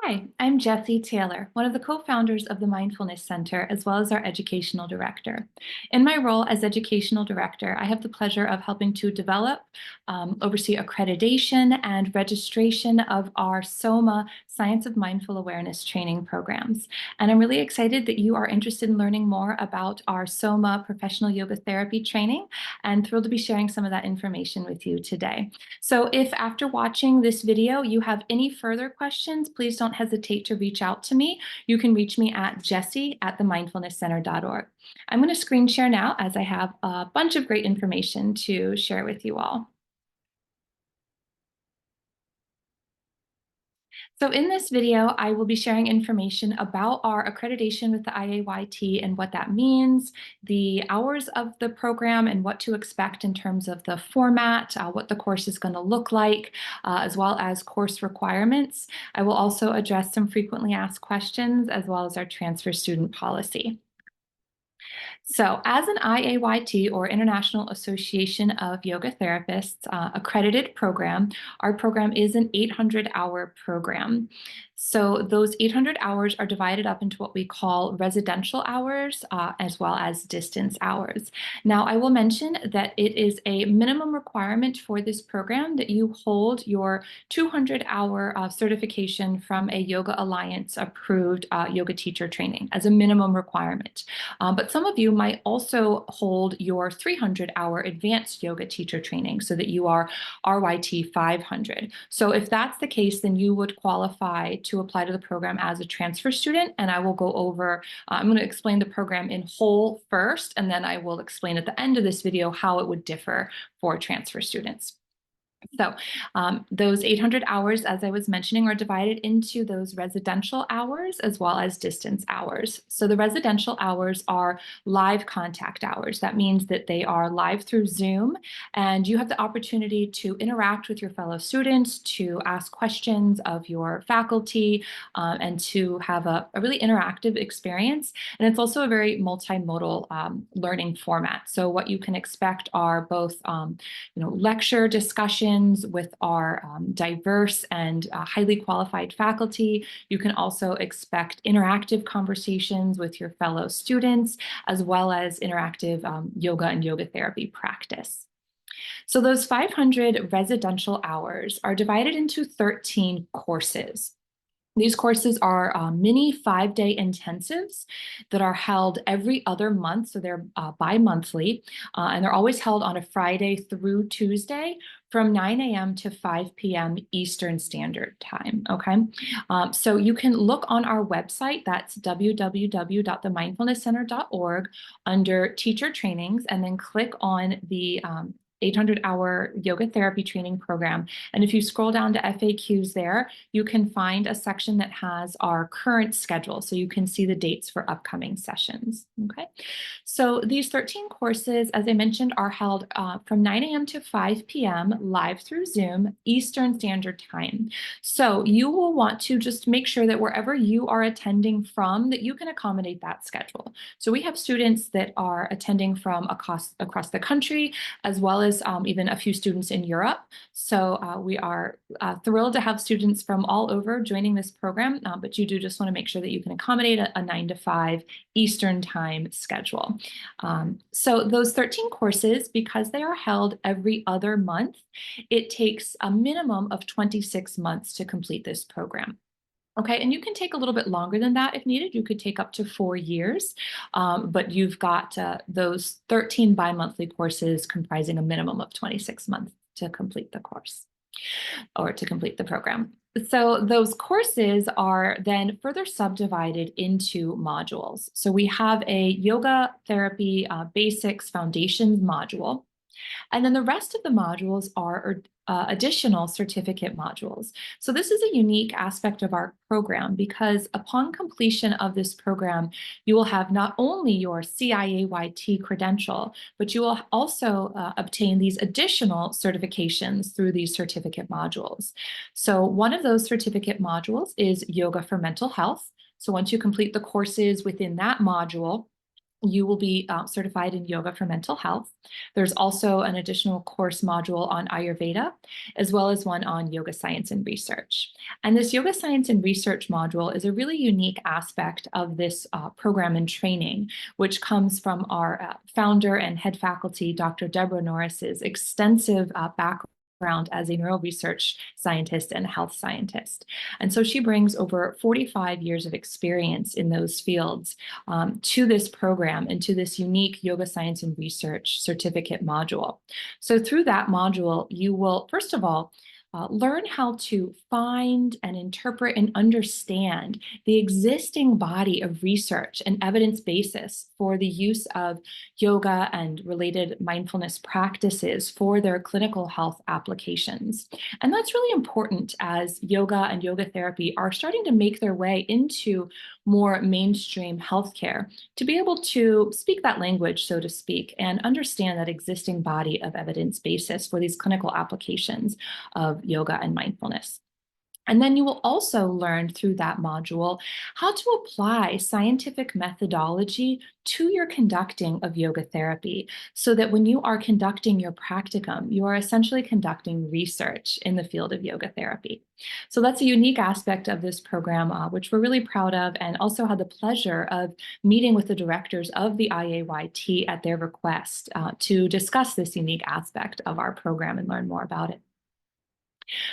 Hi, I'm Jessie Taylor, one of the co-founders of the Mindfulness Center, as well as our educational director. In my role as educational director, I have the pleasure of helping to develop, oversee accreditation and registration of our SOMA Science of Mindful Awareness training programs. And I'm really excited that you are interested in learning more about our SOMA professional yoga therapy training, and thrilled to be sharing some of that information with you today. So if after watching this video you have any further questions, please don't hesitate to reach out to me. You can reach me at jessie@themindfulnesscenter.org. I'm going to screen share now as I have a bunch of great information to share with you all. So in this video, I will be sharing information about our accreditation with the IAYT and what that means, the hours of the program and what to expect in terms of the format, what the course is going to look like, as well as course requirements. I will also address some frequently asked questions, as well as our transfer student policy. So as an IAYT, or International Association of Yoga Therapists, accredited program, our program is an 800-hour program. So those 800 hours are divided up into what we call residential hours, as well as distance hours. Now, I will mention that it is a minimum requirement for this program that you hold your 200-hour certification from a Yoga Alliance approved yoga teacher training as a minimum requirement. But some of you might also hold your 300-hour advanced yoga teacher training so that you are RYT 500. So if that's the case, then you would qualify to apply to the program as a transfer student. And I will go over, I'm going to explain the program in whole first, and then I will explain at the end of this video how it would differ for transfer students. So those 800 hours, as I was mentioning, are divided into those residential hours as well as distance hours. So the residential hours are live contact hours. That means that they are live through Zoom, and you have the opportunity to interact with your fellow students, to ask questions of your faculty, and to have a really interactive experience. And it's also a very multimodal learning format. So what you can expect are both lecture discussions with our diverse and highly qualified faculty. You can also expect interactive conversations with your fellow students, as well as interactive yoga and yoga therapy practice. So those 500 residential hours are divided into 13 courses. These courses are mini 5-day intensives that are held every other month, so they're bi-monthly, and they're always held on a Friday through Tuesday from 9 a.m. to 5 p.m. Eastern Standard Time, okay? So you can look on our website, that's www.themindfulnesscenter.org, under teacher trainings, and then click on the 800-hour yoga therapy training program. And if you scroll down to FAQs there, you can find a section that has our current schedule. So you can see the dates for upcoming sessions, okay? So these 13 courses, as I mentioned, are held from 9 a.m. to 5 p.m. live through Zoom, Eastern Standard Time. So you will want to just make sure that wherever you are attending from, that you can accommodate that schedule. So we have students that are attending from across the country, as well as even a few students in Europe. So we are thrilled to have students from all over joining this program, but you do just want to make sure that you can accommodate a 9 to 5 Eastern Time schedule. So those 13 courses, because they are held every other month, it takes a minimum of 26 months to complete this program. Okay, and you can take a little bit longer than that if needed. You could take up to 4 years, but you've got those 13 bi-monthly courses comprising a minimum of 26 months to complete the course or to complete the program. So those courses are then further subdivided into modules. So we have a yoga therapy basics foundations module. And then the rest of the modules are additional certificate modules. So this is a unique aspect of our program, because upon completion of this program, you will have not only your CIAYT credential, but you will also obtain these additional certifications through these certificate modules. So one of those certificate modules is Yoga for Mental Health. So once you complete the courses within that module, You will be certified in yoga for mental health. There's also an additional course module on Ayurveda, as well as one on yoga science and research. And this yoga science and research module is a really unique aspect of this program and training, which comes from our founder and head faculty, Dr. Deborah Norris's extensive background as a neuroresearch scientist and health scientist. And so she brings over 45 years of experience in those fields to this program and to this unique yoga science and research certificate module. So through that module, you will, first of all, learn how to find and interpret and understand the existing body of research and evidence basis for the use of yoga and related mindfulness practices for their clinical health applications. And that's really important as yoga and yoga therapy are starting to make their way into more mainstream healthcare, to be able to speak that language, so to speak, and understand that existing body of evidence basis for these clinical applications of yoga and mindfulness. And then you will also learn through that module how to apply scientific methodology to your conducting of yoga therapy, so that when you are conducting your practicum, you are essentially conducting research in the field of yoga therapy. So that's a unique aspect of this program, which we're really proud of, and also had the pleasure of meeting with the directors of the IAYT at their request to discuss this unique aspect of our program and learn more about it.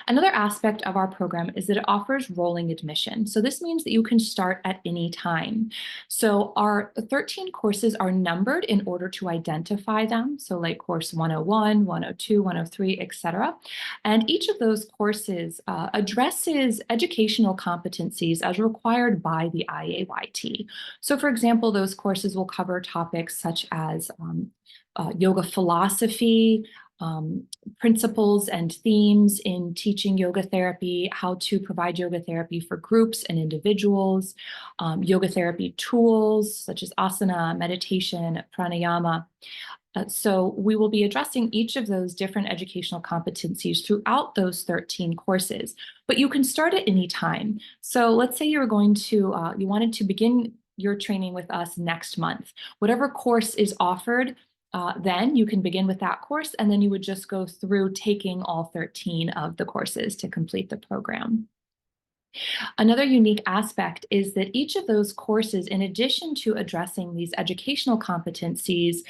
Another aspect of our program is that it offers rolling admission. So this means that you can start at any time. So our 13 courses are numbered in order to identify them. So like course 101, 102, 103, etc. And each of those courses addresses educational competencies as required by the IAYT. So for example, those courses will cover topics such as yoga philosophy, principles and themes in teaching yoga therapy, how to provide yoga therapy for groups and individuals, yoga therapy tools such as asana, meditation, pranayama. So we will be addressing each of those different educational competencies throughout those 13 courses, but you can start at any time. So let's say you wanted to begin your training with us next month. Whatever course is offered, then you can begin with that course, and then you would just go through taking all 13 of the courses to complete the program. Another unique aspect is that each of those courses, in addition to addressing these educational competencies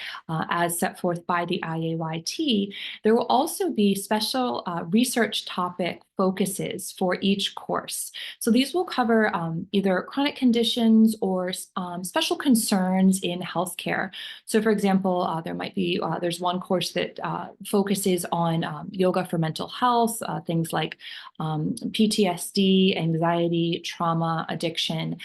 as set forth by the IAYT, there will also be special research topic focuses for each course. So these will cover either chronic conditions or special concerns in healthcare. So for example, there's one course that focuses on yoga for mental health, things like PTSD, anxiety, trauma, addiction.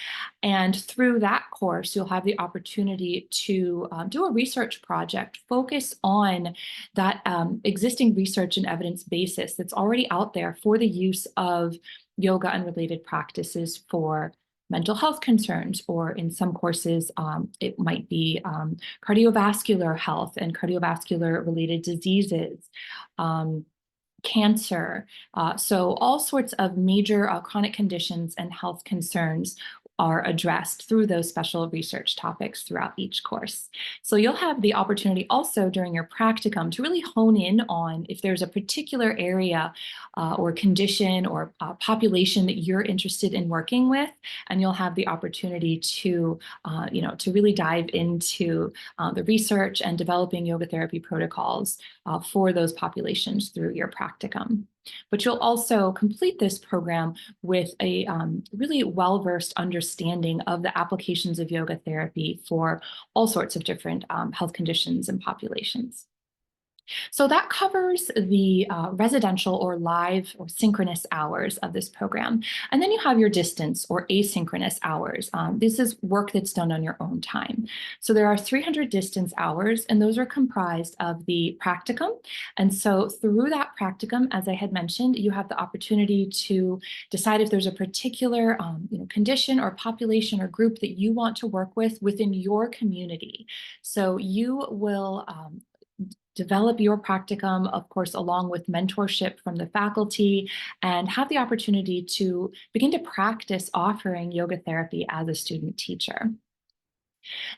And through that course, you'll have the opportunity to do a research project, focus on that existing research and evidence basis that's already out there for the use of yoga and related practices for mental health concerns, or in some courses, it might be cardiovascular health and cardiovascular related diseases. Cancer. So all sorts of major chronic conditions and health concerns are addressed through those special research topics throughout each course. So you'll have the opportunity also during your practicum to really hone in on if there's a particular area or condition or population that you're interested in working with, and you'll have the opportunity to really dive into the research and developing yoga therapy protocols for those populations through your practicum. But you'll also complete this program with a really well-versed understanding of the applications of yoga therapy for all sorts of different health conditions and populations. So that covers the residential or live or synchronous hours of this program. And then you have your distance or asynchronous hours. This is work that's done on your own time. So there are 300 distance hours, and those are comprised of the practicum. And so through that practicum, as I had mentioned, you have the opportunity to decide if there's a particular condition or population or group that you want to work with within your community. So you will develop your practicum, of course, along with mentorship from the faculty, and have the opportunity to begin to practice offering yoga therapy as a student teacher.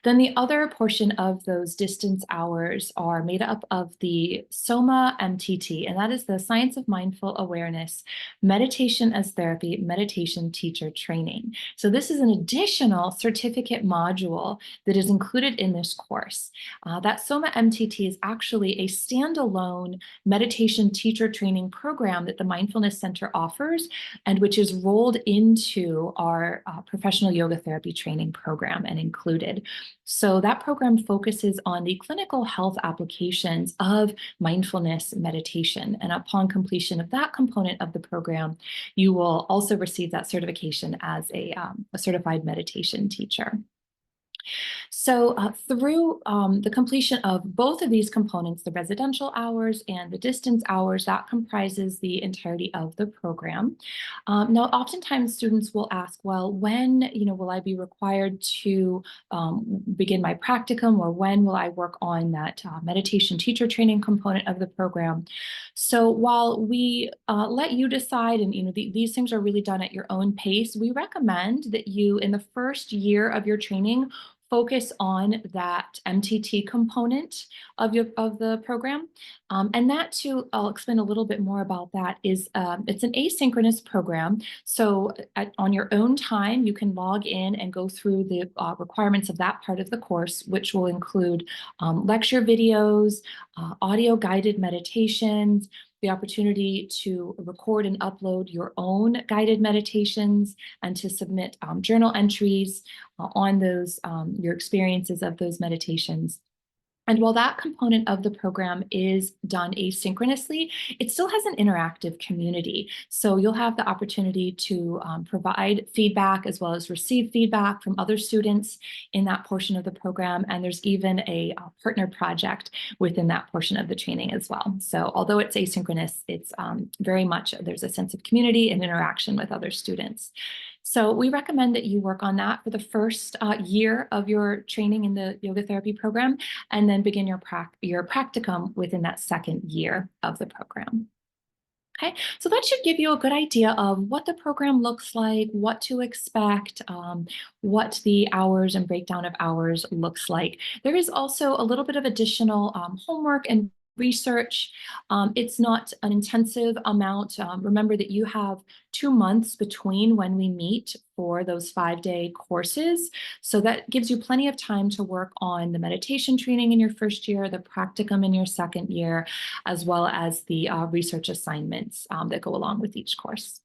Then the other portion of those distance hours are made up of the SOMA MTT, and that is the Science of Mindful Awareness, Meditation as Therapy, Meditation Teacher Training. So this is an additional certificate module that is included in this course. That SOMA MTT is actually a standalone meditation teacher training program that the Mindfulness Center offers, and which is rolled into our professional yoga therapy training program and included. So that program focuses on the clinical health applications of mindfulness meditation. And upon completion of that component of the program, you will also receive that certification as a certified meditation teacher. So through the completion of both of these components, the residential hours and the distance hours, that comprises the entirety of the program. Now, oftentimes students will ask, well, when will I be required to begin my practicum, or when will I work on that meditation teacher training component of the program? So while we let you decide, and these things are really done at your own pace, we recommend that you, in the first year of your training, focus on that MTT component of the program. And that too, I'll explain a little bit more about that, is it's an asynchronous program. So on your own time, you can log in and go through the requirements of that part of the course, which will include lecture videos, audio guided meditations, the opportunity to record and upload your own guided meditations, and to submit journal entries on those, your experiences of those meditations. And while that component of the program is done asynchronously, it still has an interactive community. So you'll have the opportunity to provide feedback as well as receive feedback from other students in that portion of the program. And there's even a partner project within that portion of the training as well. So although it's asynchronous, it's very much, there's a sense of community and interaction with other students. So we recommend that you work on that for the first year of your training in the yoga therapy program, and then begin your practicum within that second year of the program. Okay, so that should give you a good idea of what the program looks like, what to expect, what the hours and breakdown of hours looks like. There is also a little bit of additional homework and research. It's not an intensive amount. Remember that you have 2 months between when we meet for those 5-day courses. So that gives you plenty of time to work on the meditation training in your first year, the practicum in your second year, as well as the research assignments that go along with each course.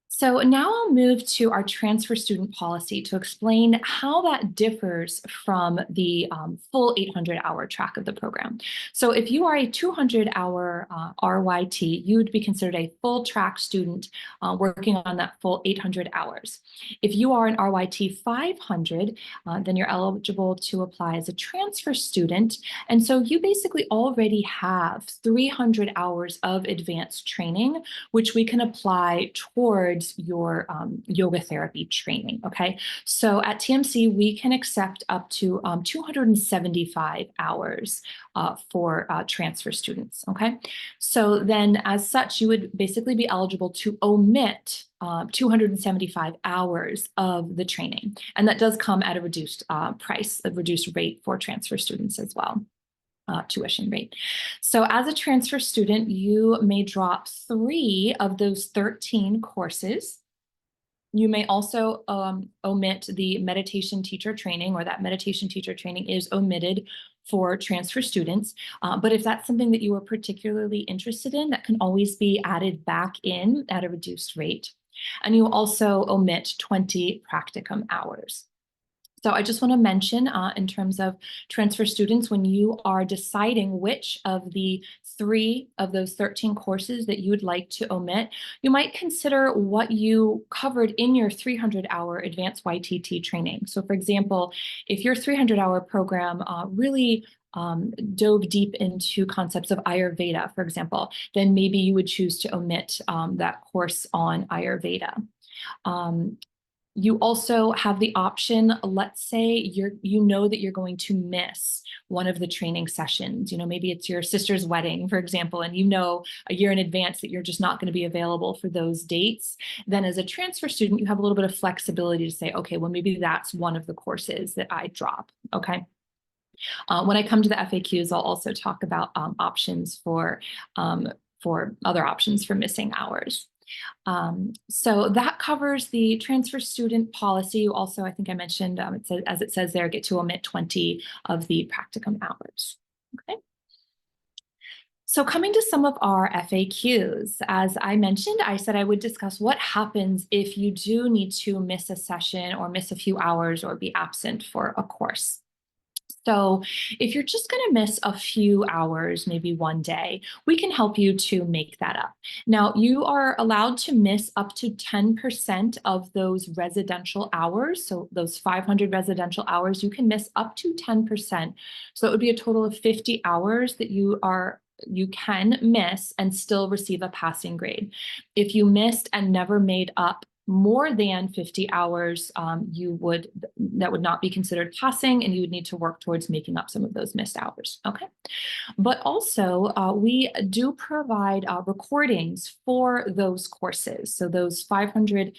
So now I'll move to our transfer student policy to explain how that differs from the full 800-hour track of the program. So if you are a 200-hour RYT, you'd be considered a full track student working on that full 800 hours. If you are an RYT 500, then you're eligible to apply as a transfer student. And so you basically already have 300 hours of advanced training, which we can apply towards your yoga therapy training, okay? So at TMC, we can accept up to 275 hours for transfer students, okay? So then as such, you would basically be eligible to omit 275 hours of the training. And that does come at a reduced price, a reduced rate for transfer students as well. Tuition rate. So as a transfer student, you may drop 3 of those 13 courses. You may also omit the meditation teacher training, or that meditation teacher training is omitted for transfer students. But if that's something that you are particularly interested in, that can always be added back in at a reduced rate. And you also omit 20 practicum hours. So I just want to mention in terms of transfer students, when you are deciding which of the 3 of those 13 courses that you would like to omit, you might consider what you covered in your 300-hour advanced YTT training. So for example, if your 300-hour program really dove deep into concepts of Ayurveda, for example, then maybe you would choose to omit that course on Ayurveda. You also have the option, let's say you know that you're going to miss one of the training sessions. Maybe it's your sister's wedding, for example, and you know a year in advance that you're just not going to be available for those dates. Then as a transfer student, you have a little bit of flexibility to say, okay, well, maybe that's one of the courses that I drop, okay? When I come to the FAQs, I'll also talk about options for other options for missing hours. So that covers the transfer student policy. You also, I think I mentioned, as it says there, get to omit 20 of the practicum hours. Okay. So coming to some of our FAQs, as I mentioned, I said I would discuss what happens if you do need to miss a session or miss a few hours or be absent for a course. So if you're just going to miss a few hours, maybe one day, we can help you to make that up. Now, you are allowed to miss up to 10% of those residential hours. So those 500 residential hours, you can miss up to 10%. So it would be a total of 50 hours that you can miss and still receive a passing grade. If you missed and never made up more than 50 hours, that would not be considered passing, and you would need to work towards making up some of those missed hours. Okay. But also, we do provide recordings for those courses. So those 500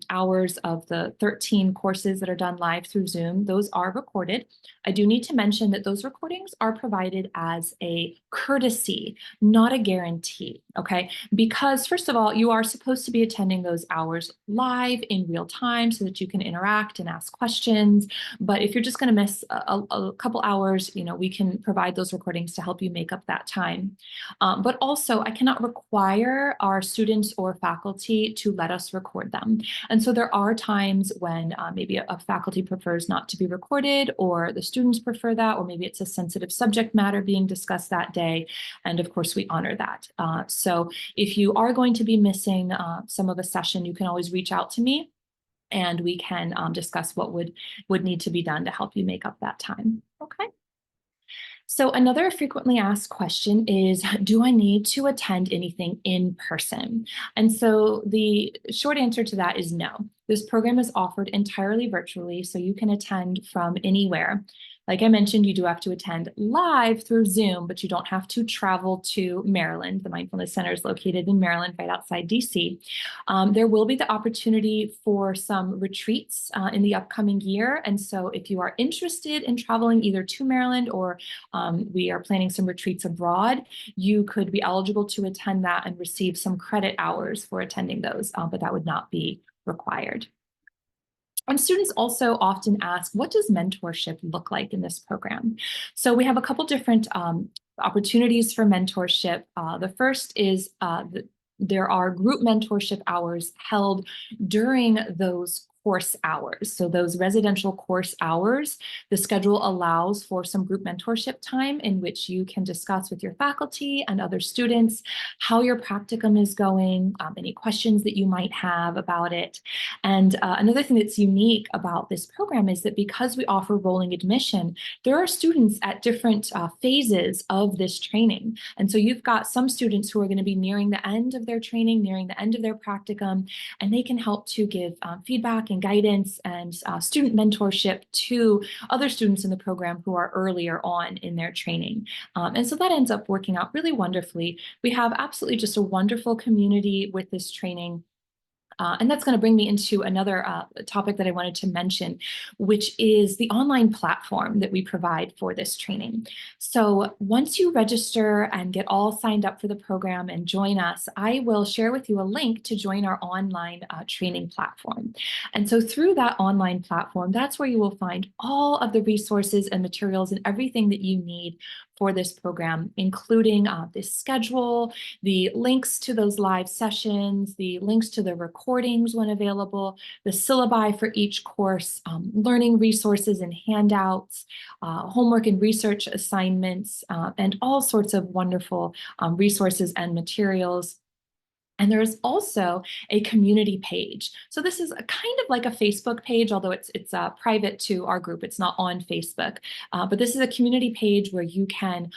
hours of the 13 courses that are done live through Zoom, those are recorded. I do need to mention that those recordings are provided as a courtesy, not a guarantee, okay? Because first of all, you are supposed to be attending those hours live in real time so that you can interact and ask questions. But if you're just gonna miss a couple hours, we can provide those recordings to help you make up that time. But also, I cannot require our students or faculty to let us record them. And so there are times when maybe a faculty prefers not to be recorded, or the students prefer that, or maybe it's a sensitive subject matter being discussed that day. And of course, we honor that. So if you are going to be missing some of a session, you can always reach out to me, and we can discuss what would need to be done to help you make up that time. Okay. So another frequently asked question is, do I need to attend anything in person? And so the short answer to that is no. This program is offered entirely virtually, so you can attend from anywhere. Like I mentioned, you do have to attend live through Zoom, but you don't have to travel to Maryland. The Mindfulness Center is located in Maryland, right outside DC. There will be the opportunity for some retreats in the upcoming year. And so if you are interested in traveling either to Maryland, or we are planning some retreats abroad, you could be eligible to attend that and receive some credit hours for attending those, but that would not be required. And students also often ask, what does mentorship look like in this program? So we have a couple different opportunities for mentorship. The first is there are group mentorship hours held during those course hours. So those residential course hours, the schedule allows for some group mentorship time in which you can discuss with your faculty and other students how your practicum is going, any questions that you might have about it. And another thing that's unique about this program is that because we offer rolling admission, there are students at different phases of this training. And so you've got some students who are going to be nearing the end of their training, nearing the end of their practicum, and they can help to give feedback and guidance and student mentorship to other students in the program who are earlier on in their training. And so that ends up working out really wonderfully. We have absolutely just a wonderful community with this training. And that's going to bring me into another topic that I wanted to mention, which is the online platform that we provide for this training. So once you register and get all signed up for the program and join us, I will share with you a link to join our online training platform. And so through that online platform, that's where you will find all of the resources and materials and everything that you need for this program, including this schedule, the links to those live sessions, the links to the recordings when available, the syllabi for each course, learning resources and handouts, homework and research assignments, and all sorts of wonderful resources and materials. And there is also a community page. So this is a kind of like a Facebook page, although it's private to our group. It's not on Facebook, but this is a community page where you can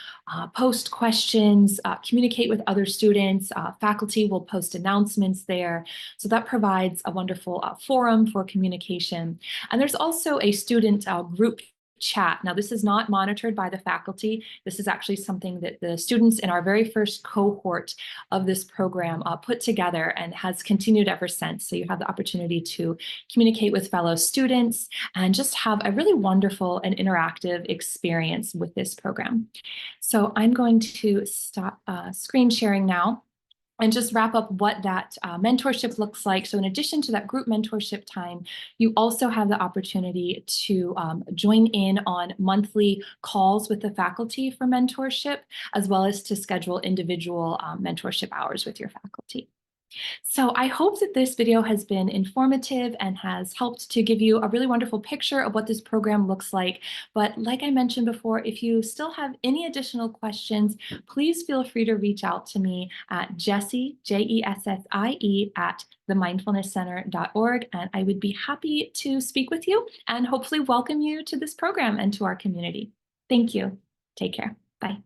post questions, communicate with other students. Faculty will post announcements there. So that provides a wonderful forum for communication. And there's also a student group chat. Now, this is not monitored by the faculty. This is actually something that the students in our very first cohort of this program put together and has continued ever since. So you have the opportunity to communicate with fellow students and just have a really wonderful and interactive experience with this program. So I'm going to stop screen sharing now and just wrap up what that mentorship looks like. So in addition to that group mentorship time, you also have the opportunity to join in on monthly calls with the faculty for mentorship, as well as to schedule individual mentorship hours with your faculty. So I hope that this video has been informative and has helped to give you a really wonderful picture of what this program looks like. But like I mentioned before, if you still have any additional questions, please feel free to reach out to me at Jessie, Jessie, at themindfulnesscenter.org. And I would be happy to speak with you and hopefully welcome you to this program and to our community. Thank you. Take care. Bye.